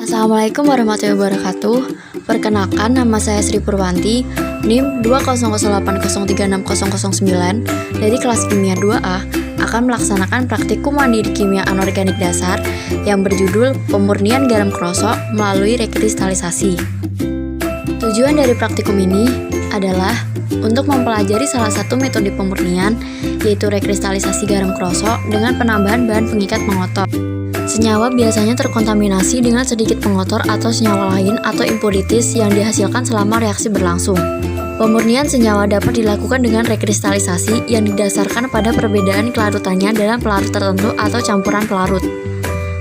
Assalamualaikum warahmatullahi wabarakatuh. Perkenalkan, nama saya Sri Purwanti, NIM 20080360009 dari kelas kimia 2A akan melaksanakan praktikum mandiri kimia anorganik dasar yang berjudul pemurnian garam krosok melalui rekristalisasi. Tujuan dari praktikum ini adalah untuk mempelajari salah satu metode pemurnian, yaitu rekristalisasi garam krosok dengan penambahan bahan pengikat pengotor. Senyawa biasanya terkontaminasi dengan sedikit pengotor atau senyawa lain atau impurities yang dihasilkan selama reaksi berlangsung. Pemurnian senyawa dapat dilakukan dengan rekristalisasi yang didasarkan pada perbedaan kelarutannya dalam pelarut tertentu atau campuran pelarut.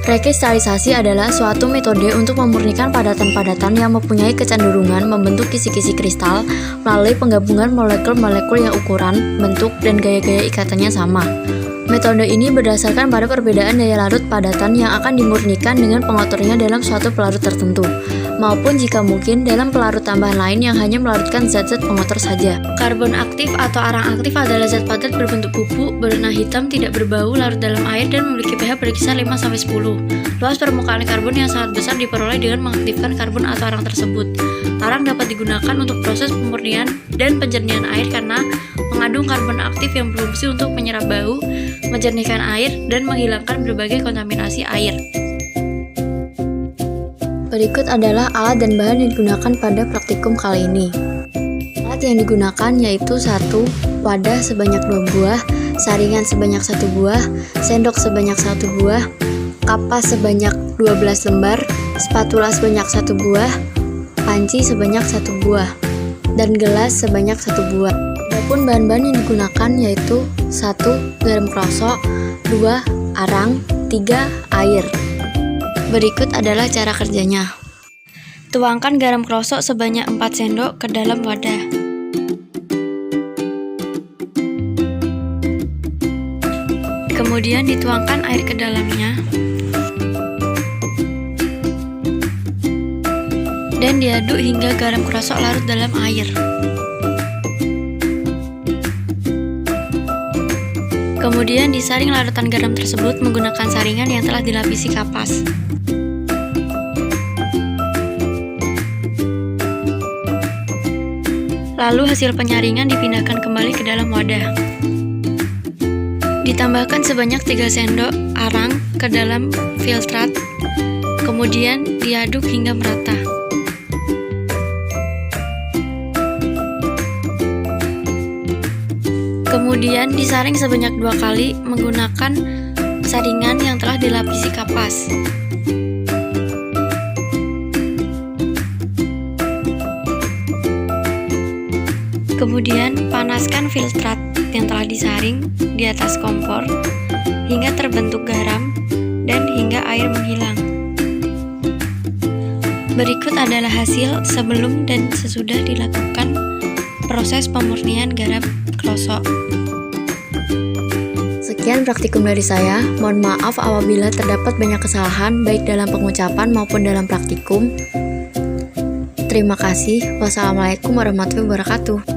Rekristalisasi adalah suatu metode untuk memurnikan padatan-padatan yang mempunyai kecenderungan membentuk kisi-kisi kristal melalui penggabungan molekul-molekul yang ukuran, bentuk, dan gaya-gaya ikatannya sama. Metode ini berdasarkan pada perbedaan daya larut padatan yang akan dimurnikan dengan pengotornya dalam suatu pelarut tertentu, maupun jika mungkin dalam pelarut tambahan lain yang hanya melarutkan zat-zat pengotor saja. Karbon aktif atau arang aktif adalah zat padat berbentuk bubuk, berwarna hitam, tidak berbau, larut dalam air, dan memiliki pH berkisar 5-10. Luas permukaan karbon yang sangat besar diperoleh dengan mengaktifkan karbon atau arang tersebut. Arang dapat digunakan untuk proses pemurnian dan penjernihan air karena mengandung karbon aktif yang berfungsi untuk menyerap bau, menjernihkan air, dan menghilangkan berbagai kontaminasi air. Berikut adalah alat dan bahan yang digunakan pada praktikum kali ini. Alat yang digunakan yaitu 1. Wadah sebanyak 2 buah, saringan sebanyak 1 buah, sendok sebanyak 1 buah, kapas sebanyak 12 lembar, spatula sebanyak 1 buah, panci sebanyak 1 buah, dan gelas sebanyak 1 buah. Adapun bahan-bahan yang digunakan yaitu 1. Garam krosok, 2. Arang, 3. Air. Berikut adalah cara kerjanya. Tuangkan garam krosok sebanyak 4 sendok ke dalam wadah. Kemudian dituangkan air ke dalamnya dan diaduk hingga garam krosok larut dalam air. Kemudian disaring larutan garam tersebut menggunakan saringan yang telah dilapisi kapas. Lalu hasil penyaringan dipindahkan kembali ke dalam wadah. Ditambahkan sebanyak 3 sendok arang ke dalam filtrat, kemudian diaduk hingga merata. Kemudian disaring sebanyak 2 kali menggunakan saringan yang telah dilapisi kapas. Kemudian panaskan filtrat yang telah disaring di atas kompor hingga terbentuk garam dan hingga air menghilang. Berikut adalah hasil sebelum dan sesudah dilakukan proses pemurnian garam krosok. Sekian praktikum dari saya. Mohon maaf apabila terdapat banyak kesalahan baik dalam pengucapan maupun dalam praktikum. Terima kasih. Wassalamualaikum warahmatullahi wabarakatuh.